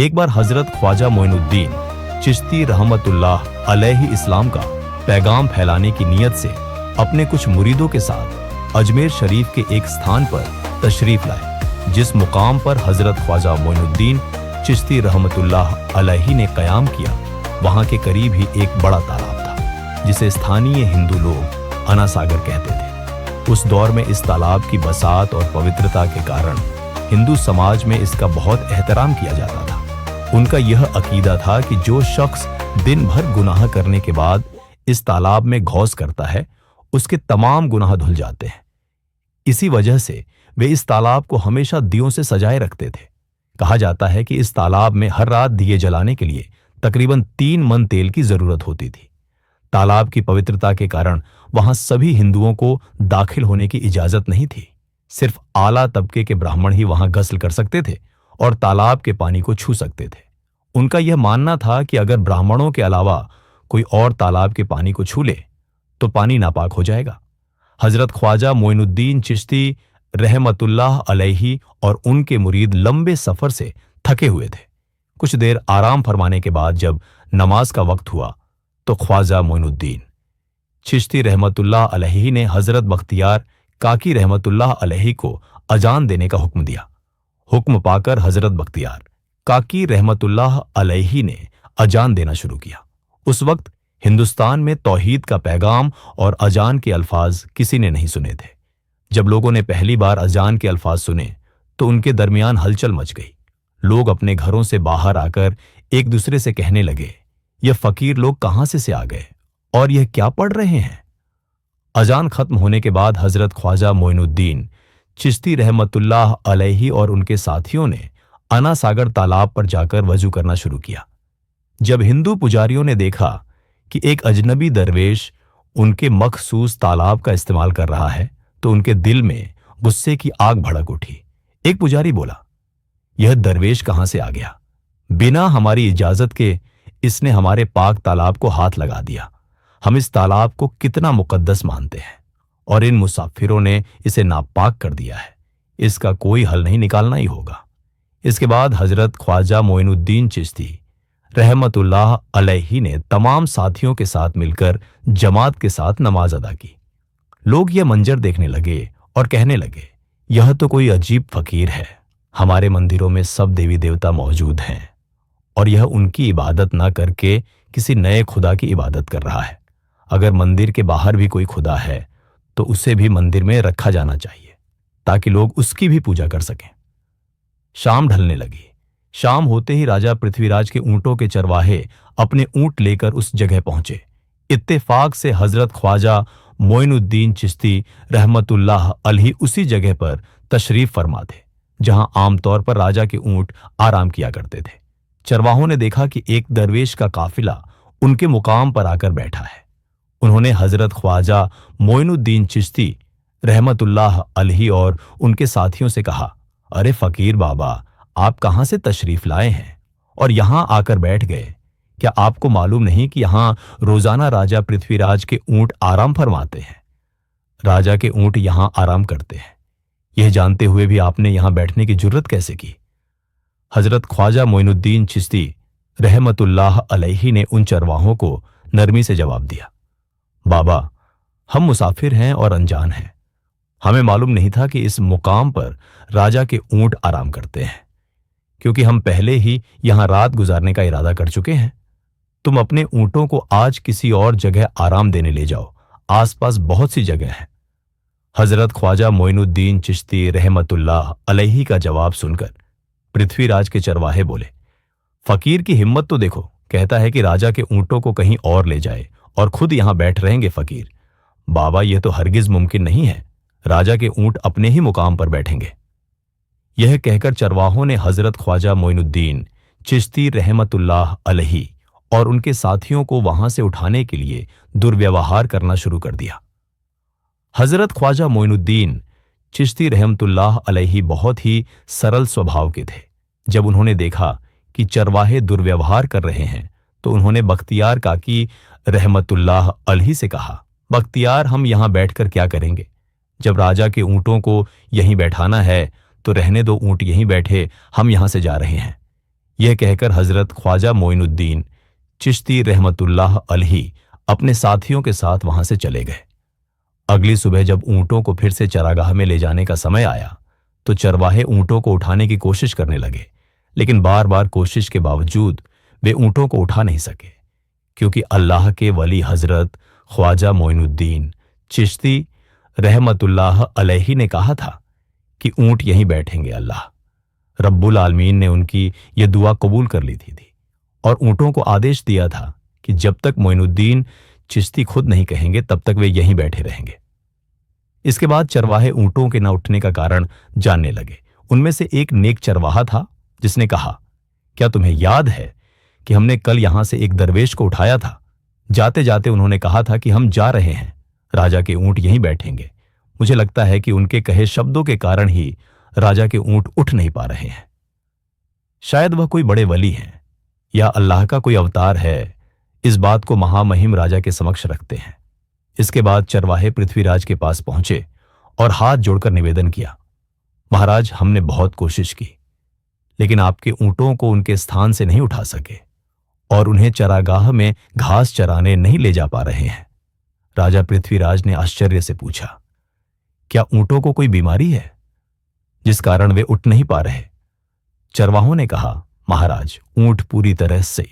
एक बार हजरत ख्वाजा मोइनुद्दीन चिश्ती रहमतुल्लाह अलैहि इस्लाम का पैगाम फैलाने की नीयत से अपने कुछ मुरीदों के साथ अजमेर शरीफ के एक स्थान पर तशरीफ लाए, जिस मुकाम पर हजरत ख्वाजा मोइनुद्दीन चिश्ती रहमतुल्लाह अलैहि ने कयाम किया। वहां के करीब ही एक बड़ा तालाब था, जिसे स्थानीय हिंदू लोग अना सागर कहते थे। उस दौर में इस तालाब की बसात और पवित्रता के कारण हिंदू समाज में इसका बहुत एहतराम किया जाता था। उनका यह अकीदा था कि जो शख्स दिन भर गुनाह करने के बाद इस तालाब में घौस करता है, उसके तमाम गुनाह धुल जाते हैं। इसी वजह से वे इस तालाब को हमेशा दियों से सजाए रखते थे। कहा जाता है कि इस तालाब में हर रात दिए जलाने के लिए तकरीबन 3 मन तेल की जरूरत होती थी। तालाब की पवित्रता के कारण वहां सभी हिंदुओं को दाखिल होने की इजाजत नहीं थी। सिर्फ आला तबके के ब्राह्मण ही वहां गस्ल कर सकते थे और तालाब के पानी को छू सकते थे। उनका यह मानना था कि अगर ब्राह्मणों के अलावा कोई और तालाब के पानी को छू ले तो पानी नापाक हो जाएगा। हजरत ख्वाजा मोइनुद्दीन चिश्ती रहमतुल्लाह अलैहि और उनके मुरीद लंबे सफर से थके हुए थे। कुछ देर आराम फरमाने के बाद जब नमाज का वक्त हुआ तो ख्वाजा मोइनुद्दीन चिश्ती रहमतुल्लाह अलैहि ने हजरत बख्तियार काकी रहमतुल्लाह अलैहि को अजान देने का हुक्म दिया। हुक्म पाकर हजरत बख्तियार काकी रहमतुल्लाह अलैहि ने अजान देना शुरू किया। उस वक्त हिंदुस्तान में तौहीद का पैगाम और अजान के अल्फाज किसी ने नहीं सुने थे। जब लोगों ने पहली बार अजान के अल्फाज सुने तो उनके दरमियान हलचल मच गई। लोग अपने घरों से बाहर आकर एक दूसरे से कहने लगे, यह फकीर लोग कहां से आ गए और यह क्या पढ़ रहे हैं। अजान खत्म होने के बाद हजरत ख्वाजा मोइनुद्दीन चिश्ती रहमतुल्लाह अलैहि और उनके साथियों ने अना सागर तालाब पर जाकर वजू करना शुरू किया। जब हिंदू पुजारियों ने देखा कि एक अजनबी दरवेश उनके मखसूस तालाब का इस्तेमाल कर रहा है तो उनके दिल में गुस्से की आग भड़क उठी। एक पुजारी बोला, यह दरवेश कहां से आ गया? बिना हमारी इजाजत के इसने हमारे पाक तालाब को हाथ लगा दिया। हम इस तालाब को कितना मुकद्दस मानते हैं और इन मुसाफिरों ने इसे नापाक कर दिया है। इसका कोई हल नहीं निकालना ही होगा। इसके बाद हजरत ख्वाजा मोइनुद्दीन चिश्ती रहमतुल्लाह अलैहि ने तमाम साथियों के साथ मिलकर जमात के साथ नमाज अदा की। लोग यह मंजर देखने लगे और कहने लगे, यह तो कोई अजीब फकीर है। हमारे मंदिरों में सब देवी देवता मौजूद हैं और यह उनकी इबादत ना करके किसी नए खुदा की इबादत कर रहा है। अगर मंदिर के बाहर भी कोई खुदा है तो उसे भी मंदिर में रखा जाना चाहिए ताकि लोग उसकी भी पूजा कर सकें। शाम ढलने लगी। शाम होते ही राजा पृथ्वीराज के ऊंटों के चरवाहे अपने ऊंट लेकर उस जगह पहुंचे। इत्तेफाक से हजरत ख्वाजा मोइनुद्दीन चिश्ती रहमतुल्लाह अलैहि उसी जगह पर तशरीफ फरमा थे जहां आमतौर पर राजा के ऊंट आराम किया करते थे। चरवाहों ने देखा कि एक दरवेश का काफिला उनके मुकाम पर आकर बैठा है। उन्होंने हजरत ख्वाजा मोइनुद्दीन चिश्ती रहमतुल्लाह अलैहि और उनके साथियों से कहा, अरे फकीर बाबा, आप कहां से तशरीफ लाए हैं और यहां आकर बैठ गए? क्या आपको मालूम नहीं कि यहां रोजाना राजा पृथ्वीराज के ऊंट आराम फरमाते हैं? राजा के ऊंट यहां आराम करते हैं। यह जानते हुए भी आपने यहां बैठने की जुर्रत कैसे की? हजरत ख्वाजा मोइनुद्दीन चिश्ती रहमतुल्लाह अलैहि ने उन चरवाहों को नरमी से जवाब दिया, बाबा, हम मुसाफिर हैं और अनजान हैं। हमें मालूम नहीं था कि इस मुकाम पर राजा के ऊंट आराम करते हैं, क्योंकि हम पहले ही यहां रात गुजारने का इरादा कर चुके हैं। तुम अपने ऊंटों को आज किसी और जगह आराम देने ले जाओ, आसपास बहुत सी जगह है। हजरत ख्वाजा मोइनुद्दीन चिश्ती रहमतुल्लाह अलैहि का जवाब सुनकर पृथ्वीराज के चरवाहे बोले, फकीर की हिम्मत तो देखो, कहता है कि राजा के ऊंटों को कहीं और ले जाए और खुद यहां बैठ रहेंगे। फकीर बाबा, यह तो हरगिज मुमकिन नहीं है। राजा के ऊंट अपने ही मुकाम पर बैठेंगे। यह कहकर चरवाहों ने हजरत ख्वाजा मोइनुद्दीन चिश्ती रहमतुल्लाह अलैहि और उनके साथियों को वहां से उठाने के लिए दुर्व्यवहार करना शुरू कर दिया। हजरत ख्वाजा मोइनुद्दीन चिश्ती रहमतुल्लाह अलैहि बहुत ही सरल स्वभाव के थे। जब उन्होंने देखा कि चरवाहे दुर्व्यवहार कर रहे हैं तो उन्होंने बख्तियार काकी रहमतुल्लाह अलैहि से कहा, बख्तियार, हम यहां बैठकर क्या करेंगे? जब राजा के ऊंटों को यहीं बैठाना है तो रहने दो, ऊंट यहीं बैठे, हम यहां से जा रहे हैं। यह कहकर हजरत ख्वाजा मोइनुद्दीन चिश्ती रहमतुल्लाह अलैहि अपने साथियों के साथ वहां से चले गए। अगली सुबह जब ऊंटों को फिर से चरागाह में ले जाने का समय आया तो चरवाहे ऊंटों को उठाने की कोशिश करने लगे, लेकिन बार बार कोशिश के बावजूद वे ऊंटों को उठा नहीं सके, क्योंकि अल्लाह के वली हजरत ख्वाजा मोइनुद्दीन चिश्ती रहमतुल्लाह अलैहि ने कहा था कि ऊंट यहीं बैठेंगे। अल्लाह रब्बुल आलमीन ने उनकी यह दुआ कबूल कर ली थी और ऊंटों को आदेश दिया था कि जब तक मोइनुद्दीन चिश्ती खुद नहीं कहेंगे तब तक वे यहीं बैठे रहेंगे। इसके बाद चरवाहे ऊंटों के न उठने का कारण जानने लगे। उनमें से एक नेक चरवाहा था जिसने कहा, क्या तुम्हें याद है कि हमने कल यहां से एक दरवेश को उठाया था? जाते जाते उन्होंने कहा था कि हम जा रहे हैं, राजा के ऊंट यहीं बैठेंगे। मुझे लगता है कि उनके कहे शब्दों के कारण ही राजा के ऊंट उठ नहीं पा रहे हैं। शायद वह कोई बड़े वली हैं या अल्लाह का कोई अवतार है। इस बात को महामहिम राजा के समक्ष रखते हैं। इसके बाद चरवाहे पृथ्वीराज के पास पहुंचे और हाथ जोड़कर निवेदन किया, महाराज, हमने बहुत कोशिश की, लेकिन आपके ऊंटों को उनके स्थान से नहीं उठा सके और उन्हें चरागाह में घास चराने नहीं ले जा पा रहे हैं। राजा पृथ्वीराज ने आश्चर्य से पूछा, क्या ऊंटों को कोई बीमारी है जिस कारण वे उठ नहीं पा रहे? चरवाहों ने कहा, महाराज, ऊंट पूरी तरह से